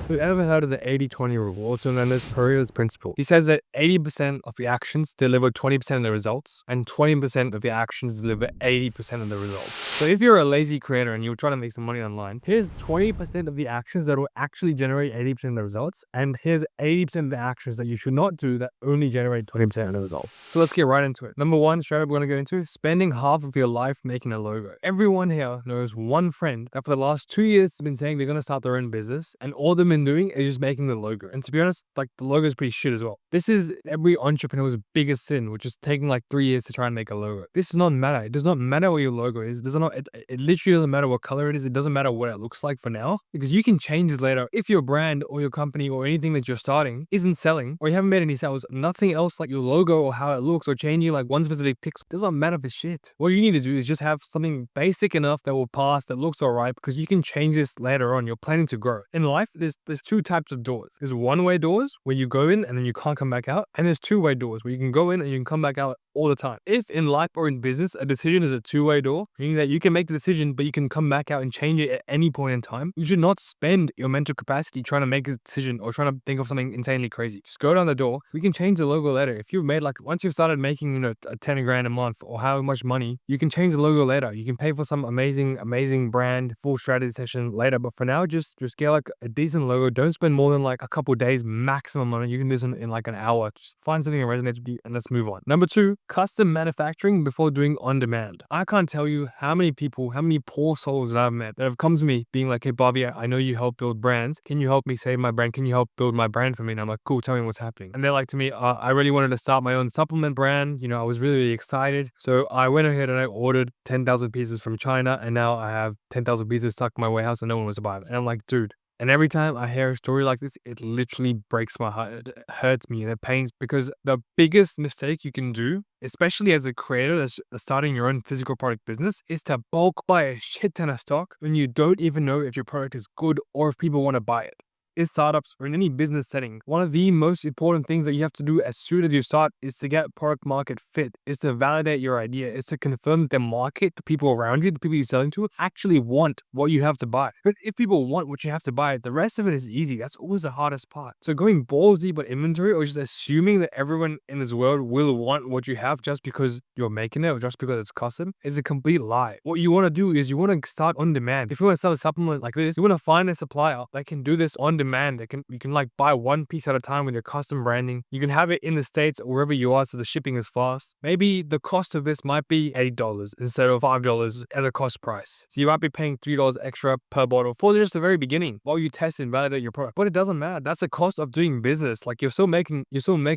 Have you ever heard of the 80-20 rule, also known as Pareto's principle? He says that 80% of the actions deliver 20% of the results, and 20% of the actions deliver 80% of the results. So if you're a lazy creator and you're trying to make some money online, here's 20% of the actions that will actually generate 80% of the results, and here's 80% of the actions that you should not do that only generate 20% of the result. So let's get right into it. Number one, straight up we're going to go into spending half of your life making a logo. Everyone here knows one friend that for the last 2 years has been saying they're going to start their own business, and all they've been doing is just making the logo. And to be honest, like, the logo is pretty shit as well. This is every entrepreneur's biggest sin, which is taking like 3 years to try and make a logo. This does not matter. It does not matter what your logo is. It literally doesn't matter what color it is. It doesn't matter what it looks like for now, because you can change this later. If your brand or your company or anything that you're starting isn't selling, or you haven't made any sales, nothing else like your logo or how it looks or changing like one specific pixel does not matter for shit. What you need to do is just have something basic enough that will pass, that looks alright, because you can change this later on. You're planning to grow. In life, there's two types of doors. There's one-way doors where you go in and then you can't come back out, and there's two-way doors where you can go in and you can come back out all the time. If in life or in business a decision is a two-way door, meaning that you can make the decision but you can come back out and change it at any point in time, you should not spend your mental capacity trying to make a decision or trying to think of something insanely crazy. Just go down the door. We can change the logo later. If you've made, like, once you've started making, a 10 grand a month or how much money, you can change the logo later. You can pay for some amazing brand full strategy session later, but for now, just get like a decent logo. Don't spend more than like a couple days maximum on it. You can do this in like an hour. Just find something that resonates with you and let's move on. Number two, custom manufacturing before doing on demand. I can't tell you how many people, how many poor souls that I've met that have come to me being like, hey Bobby, I know you help build brands. Can you help me save my brand? Can you help build my brand for me? And I'm like, cool, tell me what's happening. And they're like to me, I really wanted to start my own supplement brand. I was really excited. So I went ahead and I ordered 10,000 pieces from China, and now I have 10,000 pieces stuck in my warehouse and no one was buying it. And I'm like, dude. And every time I hear a story like this, it literally breaks my heart. It hurts me and it pains, because the biggest mistake you can do, especially as a creator that's starting your own physical product business, is to bulk buy a shit ton of stock when you don't even know if your product is good or if people want to buy it. In startups or in any business setting, one of the most important things that you have to do as soon as you start is to get product market fit, is to validate your idea, is to confirm that the market, the people around you, the people you're selling to, actually want what you have to buy. But if people want what you have to buy, the rest of it is easy. That's always the hardest part. So going balls deep on inventory, or just assuming that everyone in this world will want what you have just because you're making it or just because it's custom, is a complete lie. What you want to do is you want to start on demand. If you want to sell a supplement like this, you want to find a supplier that can do this on demand. You can like buy one piece at a time with your custom branding. You can have it in the States or wherever you are, so the shipping is fast. Maybe the cost of this might be $8 instead of $5 at a cost price. So you might be paying $3 extra per bottle for just the very beginning while you test and validate your product. But it doesn't matter. That's the cost of doing business. Like, you're still making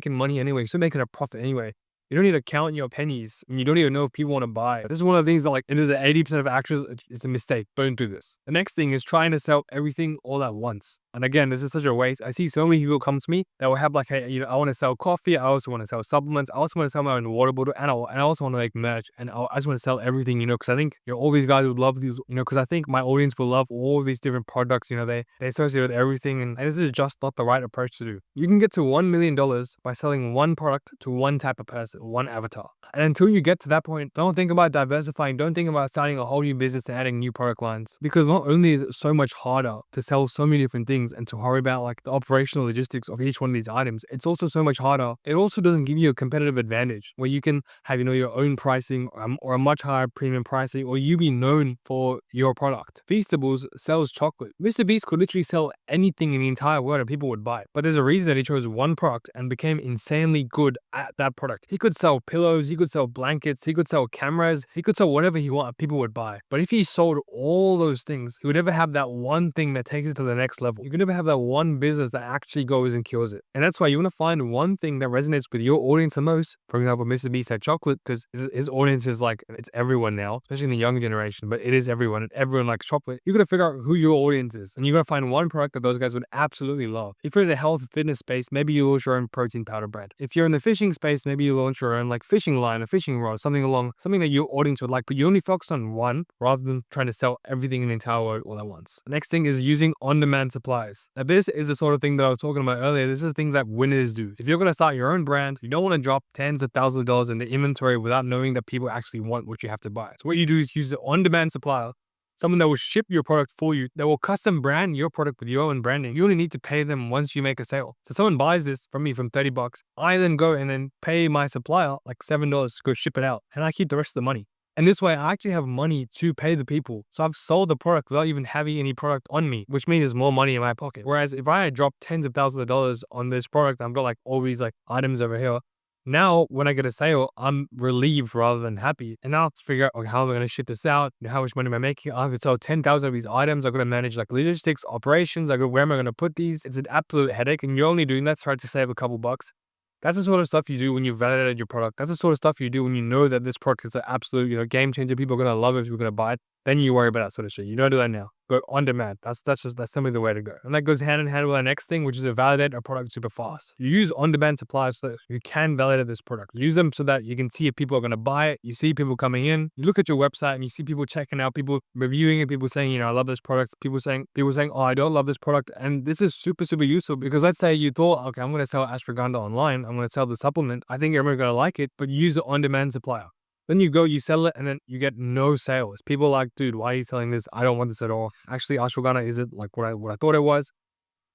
money anyway. You're still making a profit anyway. You don't need to count your pennies, and you don't even know if people want to buy it. This is one of the things that, like, it is 80% of actions. It's a mistake. Don't do this. The next thing is trying to sell everything all at once. And again, this is such a waste. I see so many people come to me that will have like, hey, I want to sell coffee. I also want to sell supplements. I also want to sell my own water bottle, and I also want to make merch. And I just want to sell everything, because I think, all these guys would love these, because I think my audience will love all these different products. They associate with everything, and this is just not the right approach to do. You can get to $1 million by selling one product to one type of person, one avatar. And until you get to that point, don't think about diversifying. Don't think about starting a whole new business and adding new product lines, because not only is it so much harder to sell so many different things and to worry about like the operational logistics of each one of these items, it's also so much harder. It also doesn't give you a competitive advantage where you can have, your own pricing, or a much higher premium pricing, or you be known for your product. Feastables sells chocolate. Mr. Beast could literally sell anything in the entire world and people would buy it. But there's a reason that he chose one product and became insanely good at that product. He could sell pillows, he could sell blankets, he could sell cameras, he could sell whatever he wanted, people would buy. But if he sold all those things, he would never have that one thing that takes it to the next level. You could never have that one business that actually goes and kills it. And that's why you want to find one thing that resonates with your audience the most. For example, Mr. Beast had chocolate because his audience is like, it's everyone now, especially in the younger generation, but it is everyone, and everyone likes chocolate. You got to figure out who your audience is, and you got to find one product that those guys would absolutely love. If you're in the health and fitness space, maybe you launch your own protein powder brand. If you're in the fishing space, maybe you launch your own like fishing line, a fishing rod, something that your audience would like, but you only focus on one rather than trying to sell everything in the entire world all at once. The next thing is using on-demand supplies. Now, this is the sort of thing that I was talking about earlier. This is the things that winners do. If you're going to start your own brand, you don't want to drop tens of thousands of dollars in the inventory without knowing that people actually want what you have to buy. So what you do is use the on-demand supplier someone that will ship your product for you, that will custom brand your product with your own branding. You only need to pay them once you make a sale. So someone buys this from me from $30. I then go and then pay my supplier like $7 to go ship it out, and I keep the rest of the money. And this way, I actually have money to pay the people. So I've sold the product without even having any product on me, which means there's more money in my pocket. Whereas if I had dropped tens of thousands of dollars on this product, I've got like all these like items over here. Now, when I get a sale, I'm relieved rather than happy. And now I have to figure out, okay, how am I going to ship this out? How much money am I making? I have to sell 10,000 of these items. I've got to manage like logistics, operations. Where am I going to put these? It's an absolute headache. And you're only doing that to try to save a couple bucks. That's the sort of stuff you do when you've validated your product. That's the sort of stuff you do when you know that this product is an absolute, game changer. People are going to love it. People are going to buy it. Then you worry about that sort of shit. You don't do that now. Go on demand. That's simply the way to go. And that goes hand in hand with our next thing, which is to validate a product super fast. You use on-demand suppliers so that you can validate this product. Use them so that you can see if people are going to buy it. You see people coming in. You look at your website and you see people checking out, people reviewing it, people saying, I love this product. People saying, oh, I don't love this product. And this is super, super useful because let's say you thought, okay, I'm going to sell ashwagandha online. I'm going to sell the supplement. I think everyone's going to like it, but use an on-demand supplier. Then you go, you sell it, and then you get no sales. People are like, dude, why are you selling this? I don't want this at all. Actually, ashwagandha isn't like what I thought it was.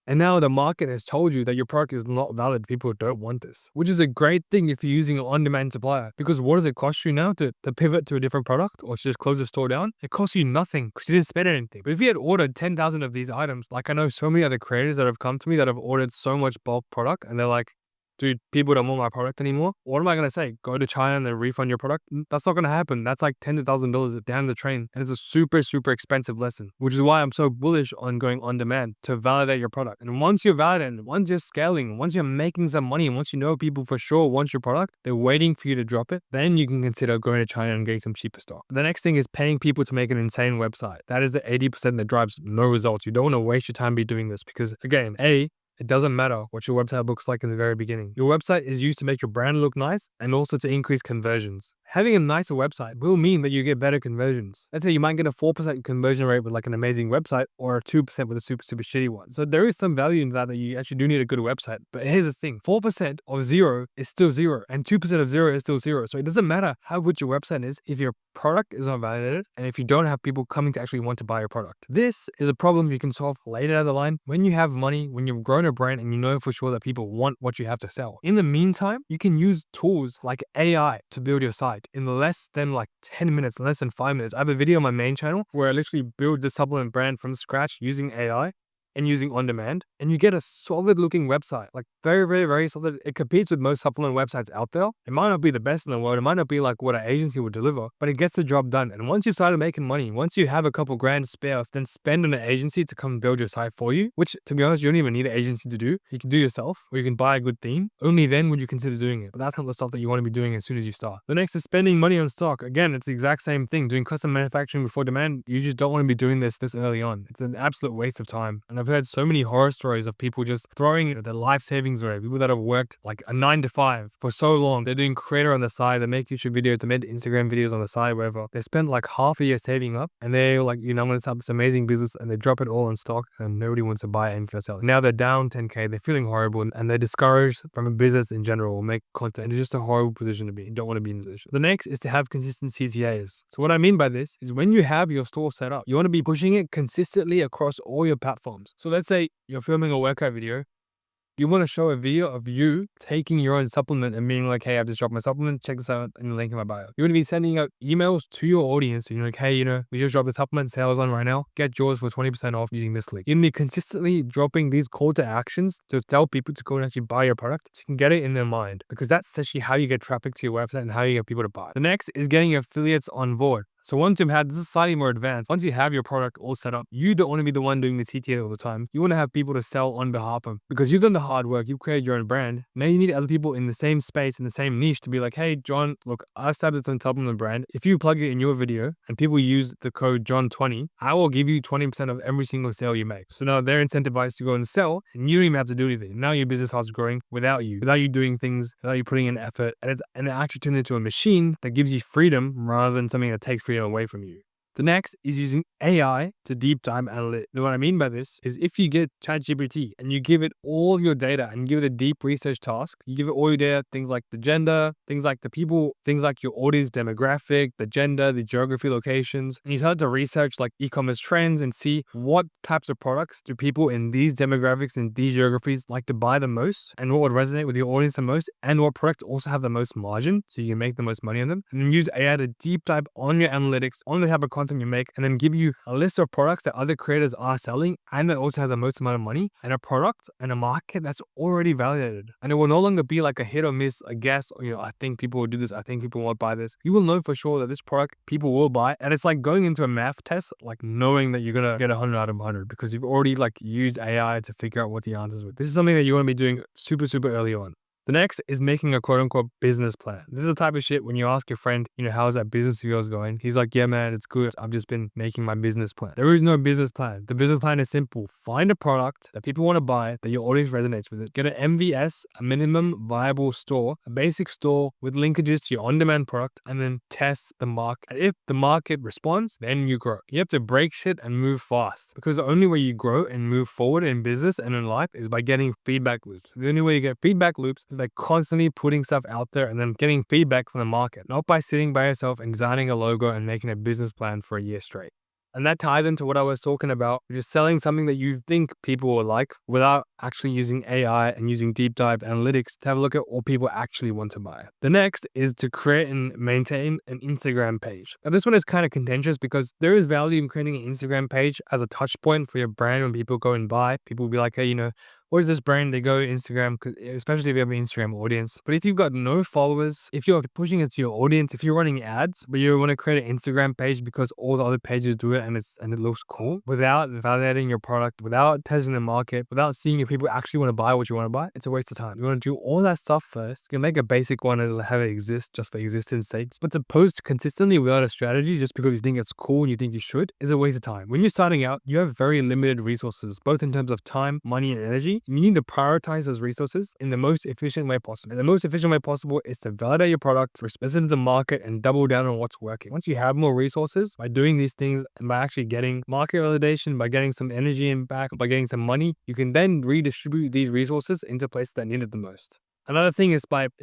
And now the market has told you that your product is not valid. People don't want this, which is a great thing if you're using an on-demand supplier. Because what does it cost you now to pivot to a different product or to just close the store down? It costs you nothing because you didn't spend anything. But if you had ordered 10,000 of these items, like I know so many other creators that have come to me that have ordered so much bulk product and they're like, dude, people don't want my product anymore. What am I going to say? Go to China and then refund your product? That's not going to happen. That's like tens of thousands of dollars down the train. And it's a super, super expensive lesson, which is why I'm so bullish on going on demand to validate your product. And once you're validating, once you're scaling, once you're making some money, and once you know people for sure want your product, they're waiting for you to drop it, then you can consider going to China and getting some cheaper stock. The next thing is paying people to make an insane website. That is the 80% that drives no results. You don't want to waste your time be doing this because again, it doesn't matter what your website looks like in the very beginning. Your website is used to make your brand look nice and also to increase conversions. Having a nicer website will mean that you get better conversions. Let's say you might get a 4% conversion rate with like an amazing website or a 2% with a super, super shitty one. So there is some value in that you actually do need a good website. But here's the thing, 4% of 0 is still 0 and 2% of 0 is still 0. So it doesn't matter how good your website is if your product is not validated and if you don't have people coming to actually want to buy your product. This is a problem you can solve later down the line when you have money, when you've grown a brand and you know for sure that people want what you have to sell. In the meantime, you can use tools like AI to build your site in less than like 10 minutes, less than 5 minutes. I have a video on my main channel where I literally build the supplement brand from scratch using AI and using on demand, and you get a solid looking website, like very, very, very solid. It competes with most supplement websites out there. It might not be the best in the world. It might not be like what an agency would deliver, but it gets the job done. And once you've started making money, once you have a couple grand spare, then spend on an agency to come build your site for you, which to be honest, you don't even need an agency to do. You can do yourself, or you can buy a good theme. Only then would you consider doing it. But that's not the stuff that you want to be doing as soon as you start. The next is spending money on stock. Again, it's the exact same thing. Doing custom manufacturing before demand. You just don't want to be doing this early on. It's an absolute waste of time. And I've heard so many horror stories of people just throwing their life savings away. People that have worked like a 9 to 5 for so long. They're doing creator on the side. They make YouTube videos. They make Instagram videos on the side, whatever. They spend like half a year saving up and they're like, I'm going to start this amazing business, and they drop it all in stock and nobody wants to buy it and for sale. Now they're down 10K. They're feeling horrible and they're discouraged from a business in general or make content. It's just a horrible position to be. You don't want to be in this position. The next is to have consistent CTAs. So what I mean by this is when you have your store set up, you want to be pushing it consistently across all your platforms. So let's say you're filming a workout video. You want to show a video of you taking your own supplement and being like, hey, I've just dropped my supplement. Check this out in the link in my bio. You want to be sending out emails to your audience. And you're like, hey, we just dropped the supplement, sales on right now. Get yours for 20% off using this link. You want to be consistently dropping these call to actions to tell people to go and actually buy your product. So you can get it in their mind, because that's actually how you get traffic to your website and how you get people to buy. The next is getting your affiliates on board. So once you've had, this is slightly more advanced, once you have your product all set up, you don't want to be the one doing the CTA all the time. You want to have people to sell on behalf of, because you've done the hard work, you've created your own brand. Now you need other people in the same space, in the same niche to be like, hey, John, look, I've started this supplement brand. If you plug it in your video and people use the code John20, I will give you 20% of every single sale you make. So now they're incentivized to go and sell, and you don't even have to do anything. Now your business starts growing without you doing things, without you putting in effort. And it actually turns into a machine that gives you freedom rather than something that takes freedom away from you. The next is using AI to deep dive analytics. And what I mean by this is if you get ChatGPT and you give it all your data and give it a deep research task, you give it all your data, things like the gender, things like the people, things like your audience demographic, the gender, the geography, locations, and you start to research like e-commerce trends and see what types of products do people in these demographics and these geographies like to buy the most, and what would resonate with your audience the most, and what products also have the most margin so you can make the most money on them. And then use AI to deep dive on your analytics, on the type of content you make, and then give you a list of products that other creators are selling and that also have the most amount of money, and a product and a market that's already validated. And it will no longer be like a hit or miss, a guess, or, I think people will do this, I think people won't buy this. You will know for sure that this product people will buy. And it's like going into a math test, like knowing that you're going to get 100 out of 100 because you've already like used AI to figure out what the answers were. This is something that you want to be doing super early on. The next is making a quote unquote business plan. This is the type of shit when you ask your friend, how's that business of yours going? He's like, yeah, man, it's good. I've just been making my business plan. There is no business plan. The business plan is simple. Find a product that people want to buy, that your audience resonates with it. Get an MVS, a minimum viable store, a basic store with linkages to your on-demand product, and then test the market. And if the market responds, then you grow. You have to break shit and move fast, because the only way you grow and move forward in business and in life is by getting feedback loops. The only way you get feedback loops is like constantly putting stuff out there and then getting feedback from the market, not by sitting by yourself and designing a logo and making a business plan for a year straight. And that ties into what I was talking about, just selling something that you think people will like without actually using AI and using deep dive analytics to have a look at what people actually want to buy. The next is to create and maintain an Instagram page. Now this one is kind of contentious because there is value in creating an Instagram page as a touch point for your brand. When people go and buy, people will be like, hey, what is this brand? They go Instagram, especially if you have an Instagram audience. But if you've got no followers, if you're pushing it to your audience, if you're running ads, but you want to create an Instagram page because all the other pages do it and it looks cool, without validating your product, without testing the market, without seeing if people actually want to buy what you want to buy, it's a waste of time. You want to do all that stuff first. You can make a basic one and have it exist just for existence sake. But to post consistently without a strategy just because you think it's cool and you think you should is a waste of time. When you're starting out, you have very limited resources, both in terms of time, money, and energy. You need to prioritize those resources in the most efficient way possible. And the most efficient way possible is to validate your product, represent the market, and double down on what's working. Once you have more resources, by doing these things and by actually getting market validation, by getting some energy and back, by getting some money, you can then redistribute these resources into places that need it the most. Another thing is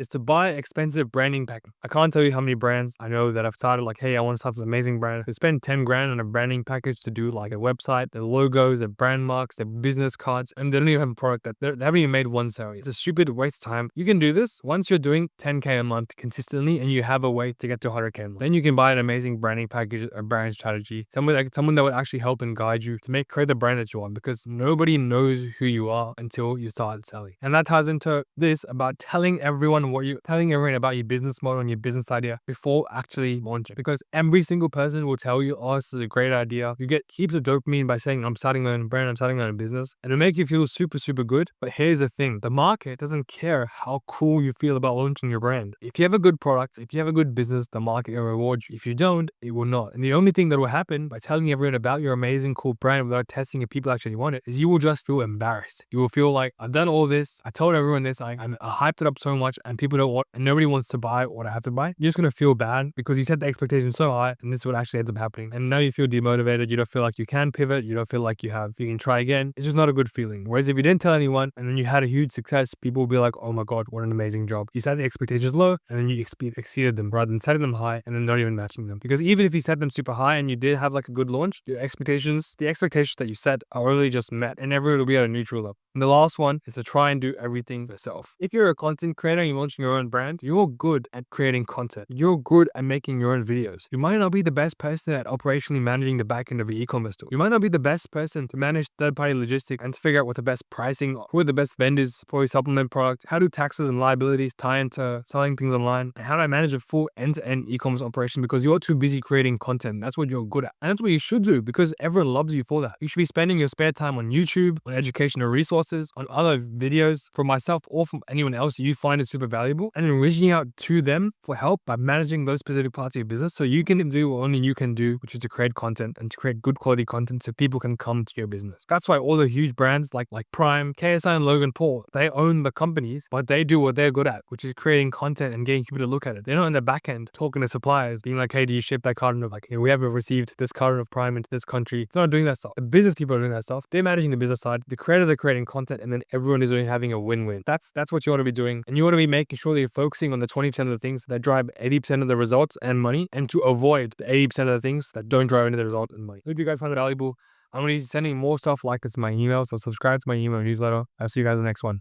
to buy expensive branding package. I can't tell you how many brands I know that have started like, hey, I want to start this amazing brand. They spend 10 grand on a branding package to do like a website, their logos, their brand marks, their business cards, and they don't even have a product that they haven't even made one sale. It's a stupid waste of time. You can do this once you're doing 10K a month consistently and you have a way to get to 100K a month. Then you can buy an amazing branding package or brand strategy. Someone that would actually help and guide you to create the brand that you want, because nobody knows who you are until you start selling. And that ties into this about telling everyone about your business model and your business idea before actually launching, because every single person will tell you, oh, this is a great idea. You get heaps of dopamine by saying, I'm starting my own brand, I'm starting my own business, and it'll make you feel super good. But here's the thing, the market doesn't care how cool you feel about launching your brand. If you have a good product, if you have a good business, the market will reward you. If you don't, it will not. And the only thing that will happen by telling everyone about your amazing cool brand without testing if people actually want it is you will just feel embarrassed. You will feel like, I've done all this, I told everyone this, I hyped it up so much and people don't want, and nobody wants to buy what I have to buy. You're just going to feel bad because you set the expectation so high, and this is what actually ends up happening. And now you feel demotivated. You don't feel like you can pivot. You don't feel like you can try again. It's just not a good feeling. Whereas if you didn't tell anyone and then you had a huge success, people will be like, oh my God, what an amazing job. You set the expectations low and then you exceeded them rather than setting them high and then not even matching them. Because even if you set them super high and you did have like a good launch, the expectations that you set are really just met, and everyone will be at a neutral level. And the last one is to try and do everything yourself. If you're a content creator and you're launching your own brand, you're good at creating content. You're good at making your own videos. You might not be the best person at operationally managing the back end of your e-commerce tool. You might not be the best person to manage third-party logistics and to figure out what the best pricing, who are the best vendors for your supplement product, how do taxes and liabilities tie into selling things online, and how do I manage a full end-to-end e-commerce operation, because you're too busy creating content. That's what you're good at. And that's what you should do, because everyone loves you for that. You should be spending your spare time on YouTube, on educational resources, on other videos from myself or from anyone else you find is super valuable and then reaching out to them for help by managing those specific parts of your business so you can do what only you can do, which is to create content and to create good quality content so people can come to your business. That's why all the huge brands like Prime, KSI, and Logan Paul, they own the companies, but they do what they're good at, which is creating content and getting people to look at it. They're not in the back end talking to suppliers, being like, hey, do you ship that carton of we haven't received this carton of Prime into this country. They're not doing that stuff. The business people are doing that stuff. They're managing the business side. The creators are creating content, and then everyone is having a win-win. That's what you want to be doing. And you want to be making sure that you're focusing on the 20% of the things that drive 80% of the results and money, and to avoid the 80% of the things that don't drive any of the results and money. Hope you guys find it valuable. I'm going to be sending more stuff like this in my email, so subscribe to my email newsletter. I'll see you guys in the next one.